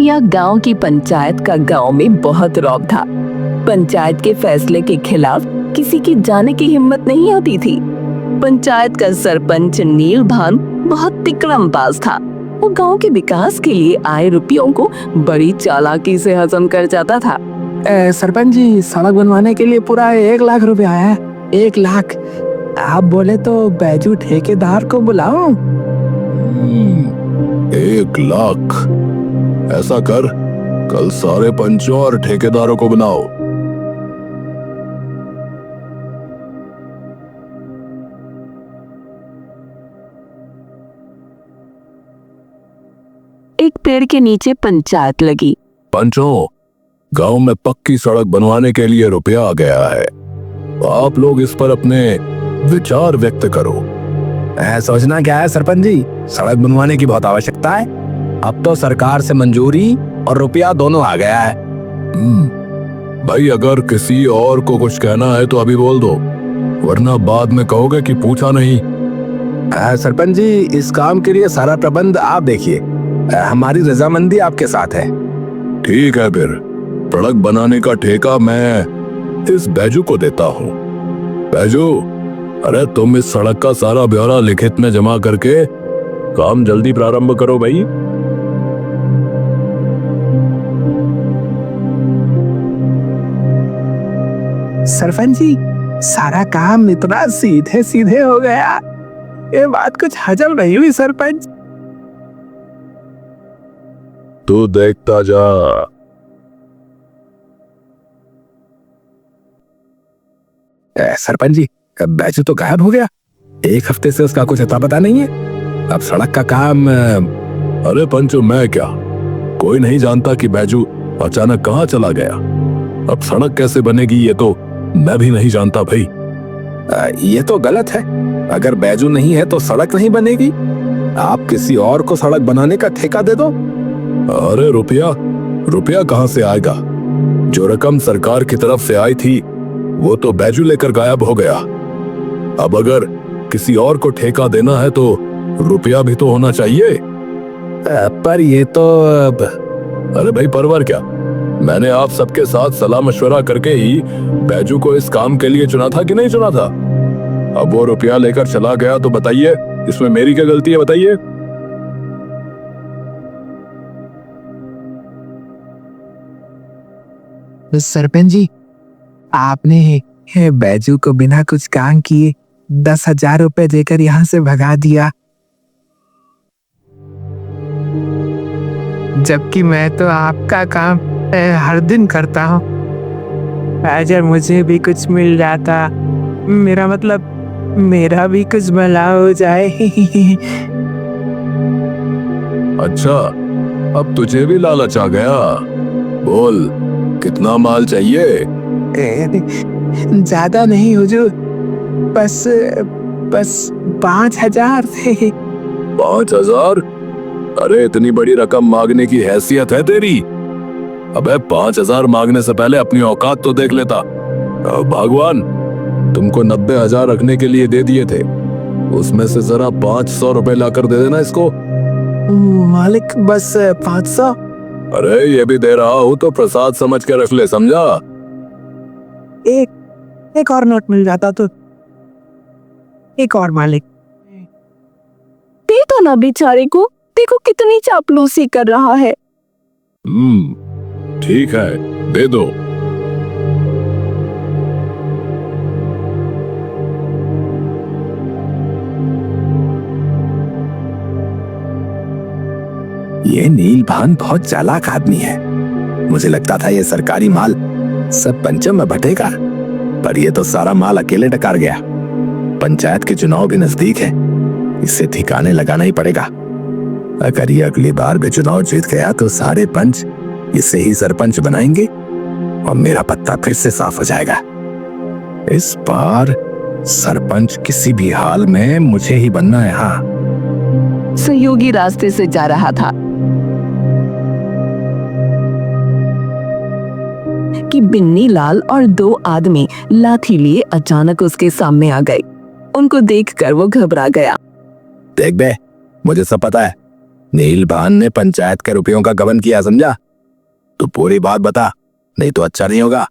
यह गांव की पंचायत का गांव में बहुत रौब था। पंचायत के फैसले के खिलाफ किसी की जाने की हिम्मत नहीं होती थी। पंचायत का सरपंच नीलभान बहुत तिकड़मबाज था। वो गांव के विकास के लिए आए रुपयों को बड़ी चालाकी से हजम कर जाता था। सरपंच जी, सड़क बनवाने के लिए पूरा 1 लाख रुपए आया है। 1 लाख। आप बोले तो बैजू ठेकेदार को बुलाओ। 1 लाख? ऐसा कर, कल सारे पंचों और ठेकेदारों को बुलाओ। एक पेड़ के नीचे पंचायत लगी। पंचों, गांव में पक्की सड़क बनवाने के लिए रुपया आ गया है। आप लोग इस पर अपने विचार व्यक्त करो। सोचना क्या है सरपंच जी, सड़क बनवाने की बहुत आवश्यकता है। अब तो सरकार से मंजूरी और रुपया दोनों आ गया है। भाई, अगर किसी और को कुछ कहना है तो अभी बोल दो, वरना बाद में कहोगे कि पूछा नहीं। सरपंच जी, इस काम के लिए सारा प्रबंध आप देखिए। हमारी रजामंदी आपके साथ है। ठीक है, फिर सड़क बनाने का ठेका मैं इस बैजू को देता हूँ। बैजू, अरे तुम इस सड़क का सारा ब्यौरा लिखित में जमा करके काम जल्दी प्रारंभ करो भाई। सरपंच जी, सारा काम इतना सीधे सीधे हो गया, ये बात कुछ हजम नहीं हुई सरपंच। तू देखता जा। सरपंच जी, बैजू तो गायब हो गया। 1 हफ्ते से उसका कुछ अता पता नहीं है। अब सड़क का काम। अरे पंचो, मैं क्या, कोई नहीं जानता कि बैजू अचानक कहाँ चला गया। अब सड़क कैसे बनेगी ये तो मैं भी नहीं जानता भाई। ये तो गलत है। अगर बैजू नहीं है तो सड़क नहीं बनेगी। आप किसी और को सड़क बनाने का ठेका दे दो। अरे रुपया कहाँ से आएगा? जो रकम सरकार की तरफ से आई थी वो तो बैजू लेकर गायब हो गया। अब अगर किसी और को ठेका देना है तो रुपया भी तो होना चाहिए। पर ये तो अरे भाई, परवर क्या, मैंने आप सबके साथ सलाह मशवरा करके ही बैजू को इस काम के लिए चुना था कि नहीं चुना था? अब वो रुपया लेकर चला गया तो बताइए, इसमें मेरी क्या गलती है? बताइए। सरपंच जी, आपने बैजू को बिना कुछ काम किए 10,000 रुपए देकर यहाँ से भगा दिया, जबकि मैं तो आपका काम हर दिन करता हूँ। अगर मुझे भी कुछ मिल जाता, मेरा मतलब मेरा भी कुछ भला हो जाए। अच्छा, अब तुझे भी लालच आ गया। बोल, कितना माल चाहिए? ज्यादा नहीं हुजूर, बस 5,000 थे। 5,000? अरे इतनी बड़ी रकम मांगने की हैसियत है तेरी? अबे 5,000 मांगने से पहले अपनी औकात तो देख लेता। भगवान, तुमको 90,000 रखने के लिए दे दिए थे, उसमें से जरा 500 रुपए लाकर दे देना इसको। मालिक, बस 500। अरे ये भी दे रहा हूँ तो प्रसाद समझ के रख ले, समझा? एक और नोट मिल जाता तो। एक और मालिक। दे दो ना बेचारे को, देखो कितनी चापलूसी कर रहा है। ठीक है, दे दो। ये नीलभान बहुत चालाक आदमी है। मुझे लगता था ये सरकारी माल सब पंचों में बटेगा, पर ये तो सारा माल अकेले डकार गया। पंचायत के चुनाव भी नजदीक है, इसे ठिकाने लगाना ही पड़ेगा। अगर ये अगली बार भी चुनाव जीत गया तो सारे पंच इसे ही सरपंच बनाएंगे और मेरा पत्ता फिर से साफ हो जाएगा। इस बार सरपंच किसी भी हाल में मुझे ही बनना है। हाँ। सहयोगी रास्ते से जा रहा था कि बिन्नी लाल और 2 आदमी लाठी लिए अचानक उसके सामने आ गए। उनको देखकर वो घबरा गया। देख बे, मुझे सब पता है। नीलभान ने पंचायत के रुपयों का गबन किया, समझा? तू पूरी बात बता, नहीं तो अच्छा नहीं होगा।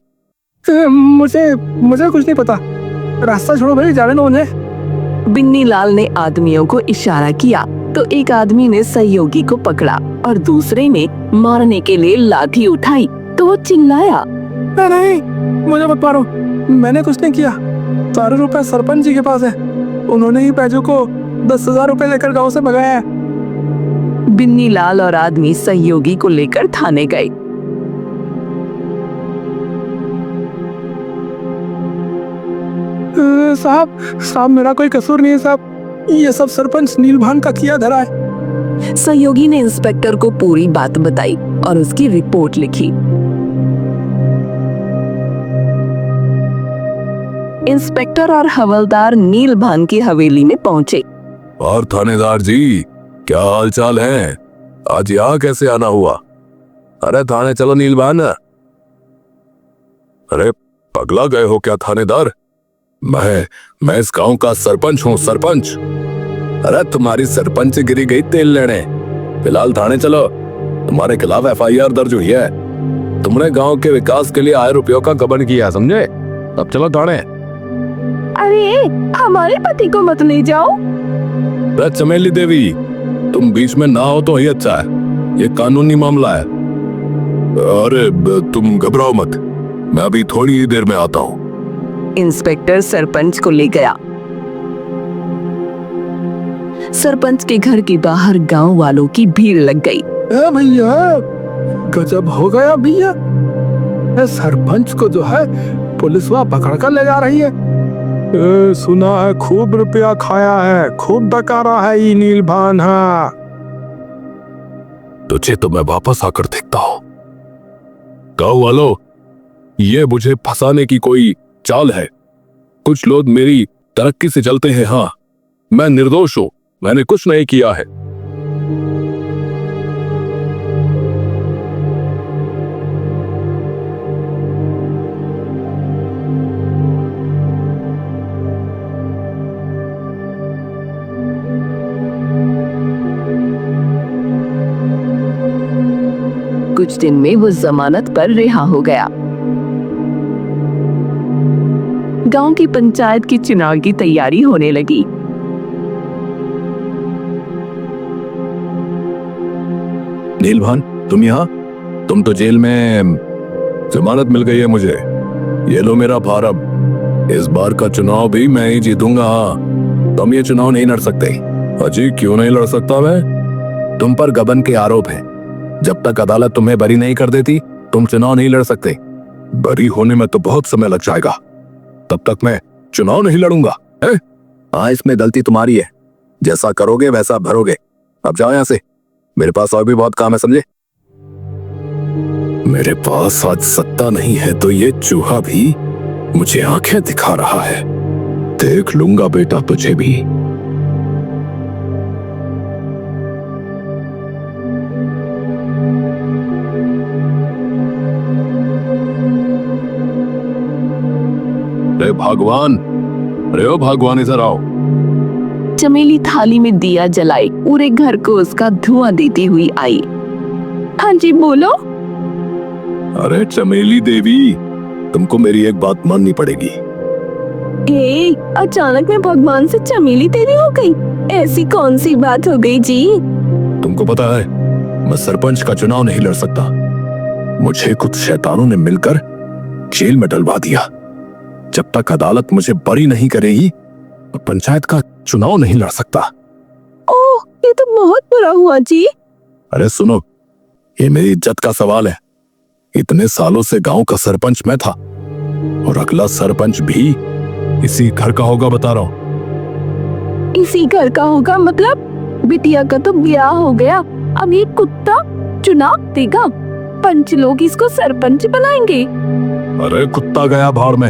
मुझे मुझे कुछ नहीं पता। रास्ता छोड़ो भाई, जाने दो मुझे। बिन्नी लाल ने आदमियों को इशारा किया तो एक आदमी ने सहयोगी को पकड़ा और दूसरे ने मारने के लिए लाठी उठाई तो वो चिल्लाया, नहीं, मुझे मत मारो, मैंने कुछ नहीं किया। सारे रुपए सरपंच जी के पास है, उन्होंने ही पैजू को 10,000 रुपए लेकर गांव से भगाया है। बिन्नी लाल और आदमी सहयोगी को लेकर थाने गए। साहब मेरा कोई कसूर नहीं है साहब, ये सब सरपंच नीलभान का किया धरा है। सहयोगी ने इंस्पेक्टर को पूरी बात बताई और उसकी रिपोर्ट लिखी। इंस्पेक्टर और हवलदार नीलभान की हवेली में पहुंचे। और थानेदार जी, क्या हाल चाल है? आज यहाँ कैसे आना हुआ? अरे थाने चलो नीलभान। अरे पगला गए हो क्या थानेदार? मैं इस गांव का सरपंच हूँ, सरपंच। अरे तुम्हारी सरपंच गिरी गई तेल लेने, फिलहाल थाने चलो, तुम्हारे खिलाफ FIR दर्ज हुई है। तुमने गांव के विकास के लिए आए रुपयों का गबन किया, समझे? अब चलो थाने। अरे हमारे पति को मत ले जाओ। अरे चमेली देवी, तुम बीच में ना हो तो ही अच्छा है, ये कानूनी मामला है। अरे तुम घबराओ मत, मैं अभी थोड़ी ही देर में आता हूँ। इंस्पेक्टर सरपंच को ले गया। सरपंच के घर के बाहर गांव वालों की भीड़ लग गई। भैया, गजब हो गया भैया, सरपंच को जो है पुलिस वहां पकड़ कर ले जा रही है। सुना है खूब रुपया खाया है, खूब डकारा है ये नीलभान। हाँ, तुझे तो मैं वापस आकर देखता हूँ। गाँव वालों, ये मुझे फंसाने की कोई चाल है। कुछ लोग मेरी तरक्की से चलते हैं। हाँ, मैं निर्दोष हूं, मैंने कुछ नहीं किया है। कुछ दिन में वो जमानत पर रिहा हो गया। गांव की पंचायत के चुनाव की तैयारी होने लगी। नीलभान, तुम यहाँ? तुम तो जेल में। जमानत मिल गई है मुझे। ये लो मेरा फार्म। इस बार का चुनाव भी मैं ही जीतूंगा। हाँ, तुम ये चुनाव नहीं लड़ सकते। अजी, क्यों नहीं लड़ सकता मैं? तुम पर गबन के आरोप हैं। जब तक अदालत तुम्हें बरी नहीं कर देती, तुम चुनाव नहीं लड़ सकते। बरी होने में तो बहुत समय लग जाएगा, तब तक मैं चुनाव नहीं लड़ूंगा। हाँ, इसमें गलती तुम्हारी है। जैसा करोगे वैसा भरोगे। अब जाओ यहाँ से, मेरे पास और भी बहुत काम है, समझे? मेरे पास आज सत्ता नहीं है तो ये चूहा भी मुझे आंखें दिखा रहा है। देख लूंगा बेटा तुझे भी। अरे भगवान, अरे ओ भगवान, इधर आओ। चमेली थाली में दिया जलाई पूरे घर को उसका धुआं देती हुई आई। हाँ जी, बोलो। अरे चमेली देवी, तुमको मेरी एक बात माननी पड़ेगी। अचानक में भगवान से चमेली तेरी हो गई, ऐसी कौन सी बात हो गई जी? तुमको पता है, मैं सरपंच का चुनाव नहीं लड़ सकता। मुझे कुछ शैतानों ने मिलकर जेल में डलवा दिया। जब तक अदालत मुझे बरी नहीं करेगी, पंचायत का चुनाव नहीं लड़ सकता। ओह, ये तो बहुत बुरा हुआ जी। अरे सुनो, ये मेरी इज्जत का सवाल है। इतने सालों से गांव का सरपंच मैं था और अगला सरपंच भी इसी घर का होगा, बता रहा हूँ। इसी घर का होगा मतलब? बिटिया का तो ब्याह हो गया, अब ये कुत्ता चुनाव देगा? पंच लोग इसको सरपंच बनाएंगे। अरे कुत्ता गया भाड़ में।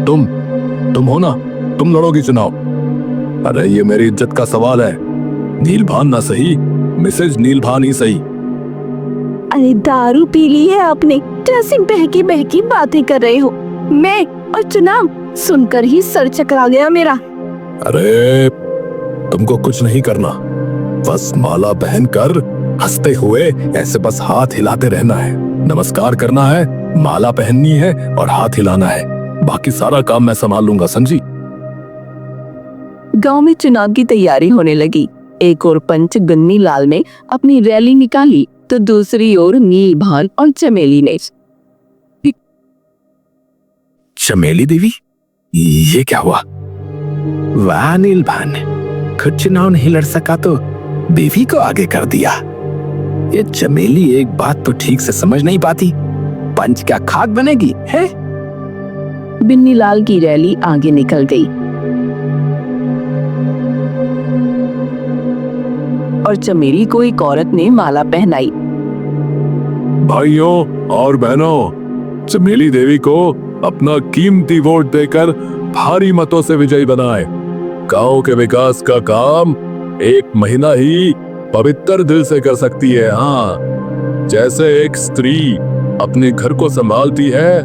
तुम हो ना, तुम लड़ोगी चुनाव। अरे ये मेरी इज्जत का सवाल है। नीलभान ना सही, मिसेज नीलभान ही सही। अरे दारू पी ली है आपने, जैसी बहकी बहकी बातें कर रहे हो। मैं और चुनाव सुनकर ही सर चकरा गया मेरा। अरे तुमको कुछ नहीं करना, बस माला पहनकर हंसते हुए ऐसे बस हाथ हिलाते रहना है, नमस्कार करना है, माला पहननी है और हाथ हिलाना है। बाकी सारा काम मैं संभाल लूंगा, समझी? गांव में चुनाव की तैयारी होने लगी। एक और पंच गन्नी लाल ने अपनी रैली निकाली तो दूसरी ओर नीलभान और चमेली ने। चमेली देवी, ये क्या हुआ? वाह नीलभान, खुद चुनाव नहीं लड़ सका तो देवी को आगे कर दिया। ये चमेली एक बात तो ठीक से समझ नहीं पाती, पंच क्या खाक बनेगी है? बिन्नी लाल की रैली आगे निकल गई और चमेली को एक औरत ने माला पहनाई। भाइयों और बहनों, चमेली देवी को अपना कीमती वोट देकर भारी मतों से विजयी बनाए। गांव के विकास का काम एक महिला ही पवित्र दिल से कर सकती है। हाँ, जैसे एक स्त्री अपने घर को संभालती है,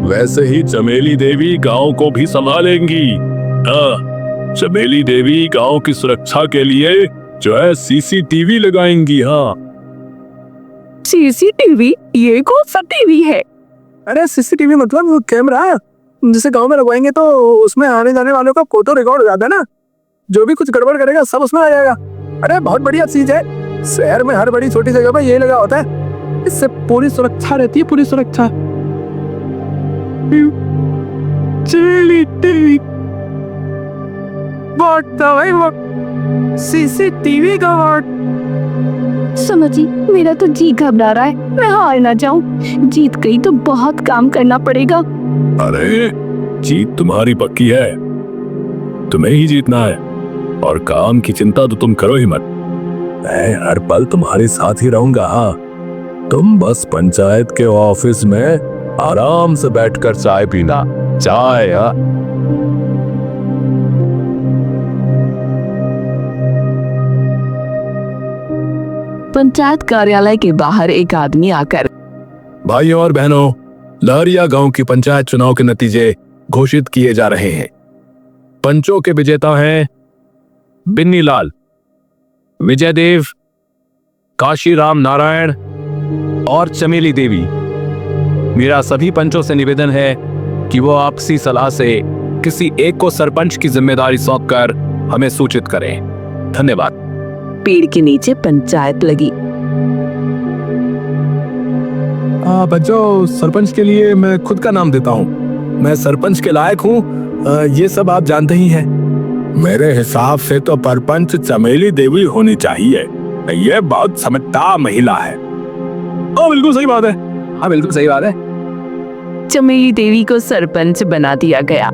वैसे ही चमेली देवी गांव को भी संभालेंगी। हाँ, चमेली देवी गांव की सुरक्षा के लिए जो है सीसीटीवी लगाएंगी। हाँ, सीसीटीवी? ये कौन सा टीवी है? अरे सीसीटीवी मतलब वो कैमरा जिसे गांव में लगवाएंगे तो उसमें आने जाने वालों का फोटो रिकॉर्ड हो जाता है ना, जो भी कुछ गड़बड़ करेगा सब उसमें आ जाएगा। अरे बहुत बढ़िया चीज है, शहर में हर बड़ी छोटी जगह पर यही लगा होता है, इससे पूरी सुरक्षा रहती है, पूरी सुरक्षा। वोट तो भाई वोट, सीसीटीवी का वोट। समझी, मेरा तो जी घबरा रहा है, मैं हार ना जाऊं। जीत गई तो बहुत काम करना पड़ेगा। अरे जीत तुम्हारी पक्की है, तुम्हें ही जीतना है और काम की चिंता तो तुम करो ही मत। मैं हर पल तुम्हारे साथ ही रहूंगा। हाँ, तुम बस पंचायत के ऑफिस में आराम से बैठकर चाय पीना। चाय? हाँ, पंचायत कार्यालय के बाहर एक आदमी आकर, भाइयों और बहनों, लहरिया गांव की पंचायत चुनाव के नतीजे घोषित किए जा रहे हैं। पंचों के विजेता हैं बिन्नी लाल, विजय देव, काशीराम नारायण और चमेली देवी। मेरा सभी पंचों से निवेदन है कि वो आपसी सलाह से किसी एक को सरपंच की जिम्मेदारी सौंपकर हमें सूचित करें। धन्यवाद। पेड़ के नीचे पंचायत लगी। बच्चों, सरपंच के लिए मैं खुद का नाम देता हूँ। मैं सरपंच के लायक हूँ, ये सब आप जानते ही हैं। मेरे हिसाब से तो सरपंच चमेली देवी होनी चाहिए, ये बहुत समझदार महिला है। हाँ बिल्कुल सही बात है। हाँ बिल्कुल सही बात है। चमेली देवी को सरपंच बना दिया गया।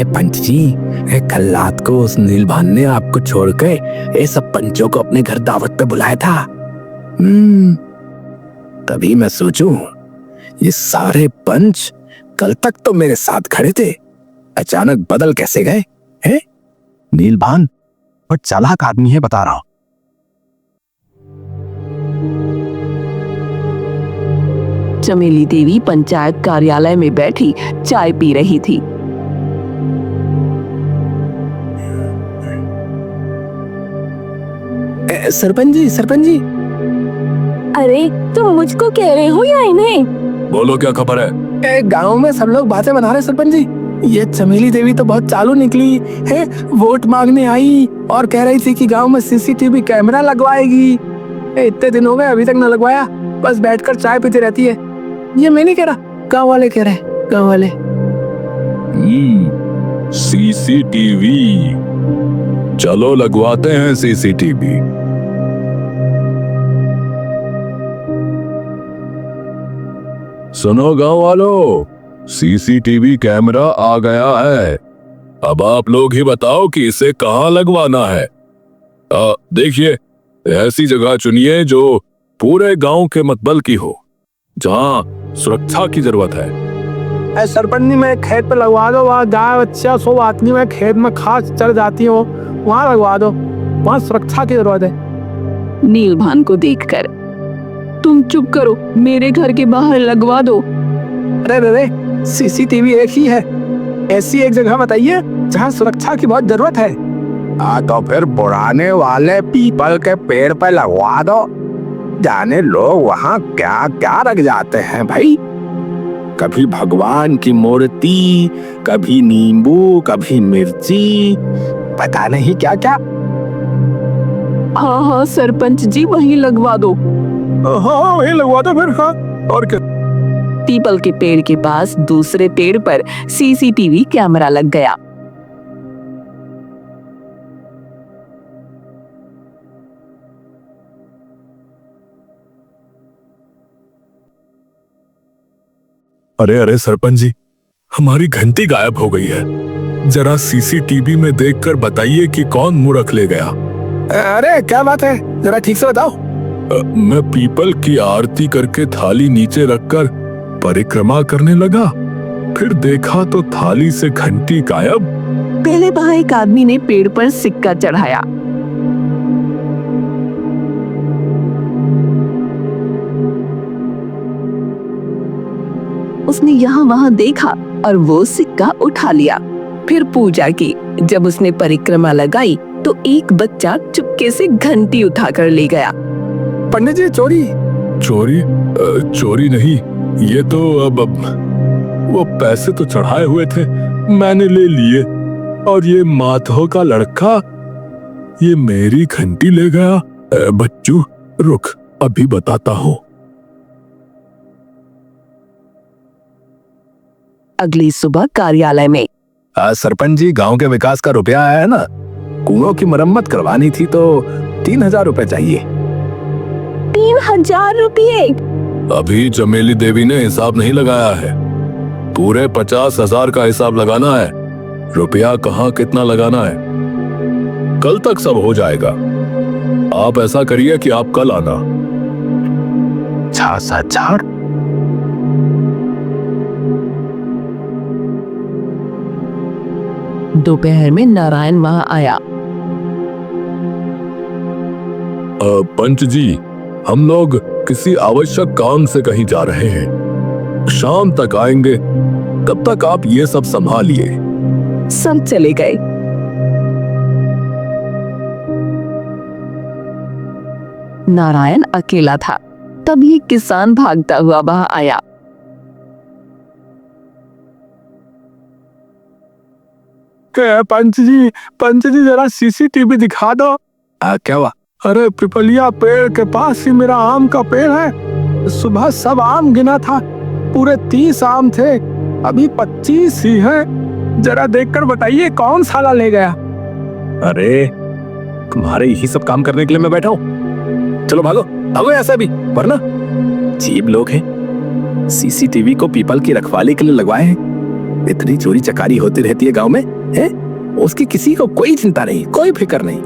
पंच जी, कल रात को उस नीलभान ने आपको छोड़ के ये सब पंचों को अपने घर दावत पे बुलाया था। तभी मैं सोचूं, ये सारे पंच कल तक तो मेरे साथ खड़े थे, अचानक बदल कैसे गए हैं? नीलभान बहुत चालाक आदमी है, बता रहा हूं। चमेली देवी पंचायत कार्यालय में बैठी चाय पी रही थी। सरपंच जी। अरे तुम मुझको कह रहे हो या इन्हें? बोलो, क्या खबर है? गांव में सब लोग बातें बना रहे सरपंच जी, ये चमेली देवी तो बहुत चालू निकली है, वोट मांगने आई और कह रही थी कि गांव में सीसीटीवी कैमरा लगवाएगी। इतने दिन हो गए अभी तक न लगवाया, बस बैठकर चाय पीती रहती है। ये मैं नहीं कह रहा, गांव वाले कह रहे हैं, गांव वाले। सीसीटीवी, चलो लगवाते हैं सीसीटीवी। सुनो गांव वालों, सीसीटीवी कैमरा आ गया है। अब आप लोग ही बताओ कि इसे कहाँ लगवाना है। देखिए, ऐसी जगह चुनिए जो पूरे गांव के मतबल की हो, जहां सुरक्षा की जरूरत है। सरपंच जी, मैं खेत पे लगवा दो, वहाँ गाय बच्चा सब आदमी में खेत में खास चढ़ जाती हो, वहाँ लगवा दो, वहाँ सुरक्षा की जरूरत है। नीलभान को देखकर, तुम चुप करो, मेरे घर के बाहर लगवा दो। अरे सीसीटीवी एक ही है, ऐसी एक जगह बताइए जहाँ सुरक्षा की बहुत जरूरत है। तो फिर पुराने वाले पीपल के पेड़ पे लगवा दो। जाने लोग वहाँ क्या क्या रख जाते हैं भाई, कभी भगवान की मूर्ति, कभी नींबू, कभी मिर्ची, पता नहीं क्या क्या। हाँ हाँ सरपंच जी, वहीं लगवा दो। हाँ वही लगवा दो फिर। हाँ और क्या। पीपल के पेड़ के पास दूसरे पेड़ पर सीसीटीवी कैमरा लग गया। अरे अरे सरपंच जी, हमारी घंटी गायब हो गई है। जरा सीसीटीवी में देखकर बताइए कि कौन मूर्ख ले गया। अरे क्या बात है, जरा ठीक से बताओ। मैं पीपल की आरती करके थाली नीचे रखकर परिक्रमा करने लगा, फिर देखा तो थाली से घंटी गायब। पहले वहां एक आदमी ने पेड़ पर सिक्का चढ़ाया। उसने यहाँ वहां देखा और वो सिक्का उठा लिया। फिर पूजा की। जब उसने परिक्रमा लगाई तो एक बच्चा चुपके से घंटी उठाकर ले गया। पंडित जी चोरी। चोरी? चोरी नहीं, ये तो अब वो पैसे तो चढ़ाए हुए थे, मैंने ले लिए। और ये माधो का लड़का ये मेरी घंटी ले गया। बच्चू रुक, अभी बताता हूँ। अगली सुबह कार्यालय में। सरपंच जी, गांव के विकास का रुपया आया है ना, कुओं की मरम्मत करवानी थी तो 3,000 रुपए चाहिए। 3,000 रुपये? अभी चमेली देवी ने हिसाब नहीं लगाया है, पूरे 50,000 का हिसाब लगाना है। रुपया कहाँ कितना लगाना है, कल तक सब हो जाएगा। आप ऐसा करिए कि आप कल आना। 50,000? दोपहर में नारायण वहां आया। पंच जी, हम लोग किसी आवश्यक काम से कहीं जा रहे हैं, शाम तक आएंगे, तब तक आप ये सब संभालिए। सब चले गए। नारायण अकेला था। तब ये किसान भागता हुआ वहां आया। पंच जी जरा सीसीटीवी दिखा दो। क्या हुआ? अरे पिपलिया पेड़ के पास ही मेरा आम का पेड़ है। सुबह सब आम गिना था, पूरे 30 आम थे, अभी 25 ही हैं। जरा देखकर बताइए कौन साला ले गया। अरे तुम्हारे यही सब काम करने के लिए मैं बैठा हूँ। चलो भागो भागो ऐसा भी, वरना अजीब लोग हैं। सीसीटीवी को पीपल की रखवाली के लिए लगवाए हैं। इतनी चोरी चकारी होती रहती है गांव में, है? उसकी किसी को कोई चिंता नहीं, कोई फिक्र नहीं।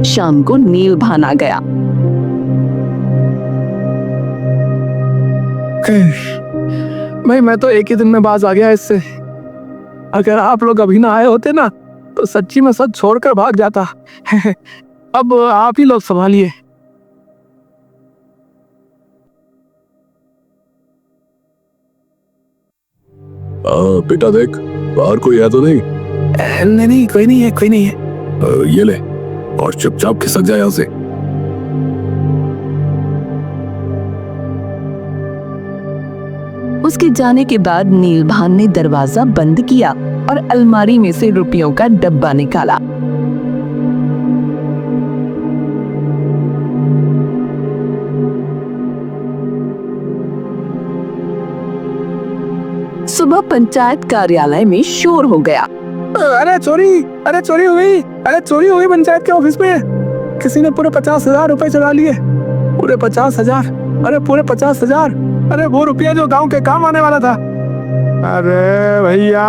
शाम को नीलभान आ गया। मैं तो एक ही दिन में बाज आ गया इससे। अगर आप लोग अभी ना आए होते ना तो सच्ची में सब छोड़कर भाग जाता। अब आप ही लोग संभालिए। बेटा देख, बाहर कोई है तो नहीं? नहीं, कोई नहीं है, कोई नहीं है। ये ले और चुपचाप खिसक जाए यहाँ से। उसके जाने के बाद नीलभान ने दरवाजा बंद किया और अलमारी में से रुपयों का डब्बा निकाला। सुबह पंचायत कार्यालय में शोर हो गया। अरे चोरी हो गई, अरे चोरी हो गई पंचायत के ऑफिस में। किसी ने पूरे 50,000 रुपए चुरा लिए। पूरे 50,000, अरे पूरे 50,000। अरे वो रुपया जो गांव के काम आने वाला था। अरे भैया,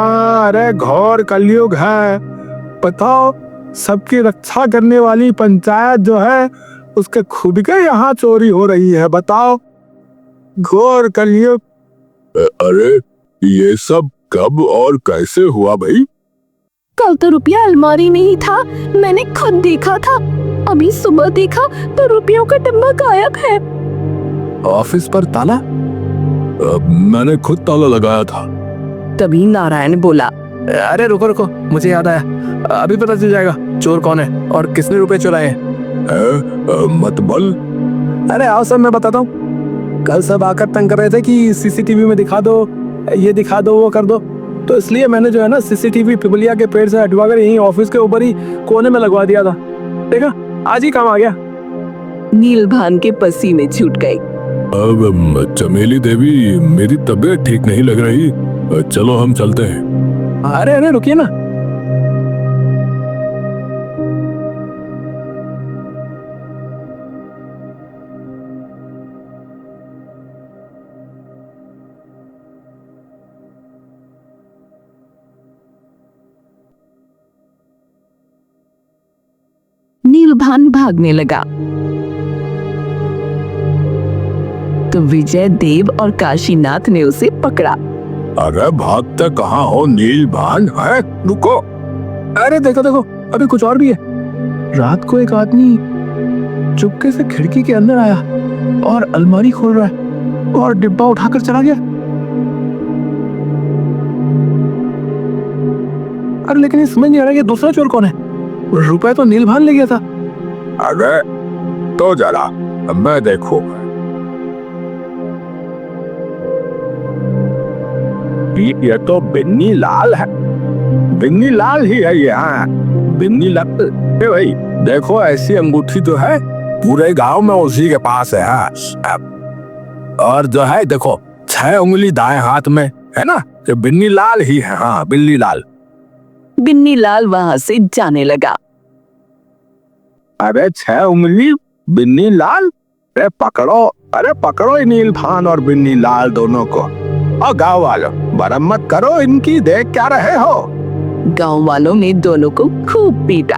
अरे घोर कलयुग है। बताओ, सबकी रक्षा करने वाली पंचायत जो है उसके खुद के यहाँ चोरी हो रही है। बताओ, घोर कलयुग। अरे ये सब कब और कैसे हुआ भाई? कल तो रुपया अलमारी में ही था, मैंने खुद देखा था। अभी सुबह देखा तो रुपयों का डब्बा गायब है। ऑफिस पर ताला? मैंने खुद ताला लगाया था। तभी नारायण बोला, अरे रुको रुको, मुझे याद आया, अभी पता चल जाएगा चोर कौन है और किसने रुपए चुराए हैं। मत बोल। अरे आओ सब मैं बताता हूँ। कल सब आकर तंग कर रहे थे कि सीसीटीवी में दिखा दो, ये दिखा दो, वो कर दो, तो इसलिए मैंने जो है ना सीसीटीवी पिपलिया के पेड़ से हटवाकर यहीं ऑफिस के ऊपर ही कोने में लगवा दिया था। देखा, आज ही काम आ गया। नीलभान के पसीने छूट गए। अब चमेली देवी, मेरी तबीयत ठीक नहीं लग रही, चलो हम चलते हैं। अरे अरे रुकिए ना, नीलभान भागने लगा तो विजय देव और काशीनाथ ने उसे पकड़ा। अरे भागते कहाँ हो नीलभान? है रुको। अरे देखो देखो, अभी कुछ और भी है। रात को एक आदमी चुपके से खिड़की के अंदर आया और अलमारी खोल रहा है और डिब्बा उठाकर चला गया। अरे लेकिन ये समझ नहीं आ रहा, ये दूसरा चोर कौन है? रुपए तो नीलभान ले गया था। अरे तो जरा मैं देखो। ये तो बिन्नी लाल है, बिन्नी लाल ही है ये। हाँ, बिन्नी लाल। ए भाई देखो, ऐसी अंगूठी तो है पूरे गांव में उसी के पास है। हाँ, और जो है देखो 6 उंगली दाएं हाथ में है ना, ये बिन्नी लाल ही है। हाँ, बिन्नी लाल। बिन्नी लाल वहां से जाने लगा। अरे 6 उंगली बिन्नी लाल, अरे पकड़ो, अरे पकड़ो नीलभान और बिन्नी लाल दोनों को। और गांव वालों, मरम्मत करो इनकी, देख क्या रहे हो। गांव वालों ने दोनों को खूब पीटा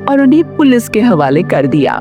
और उन्हें पुलिस के हवाले कर दिया।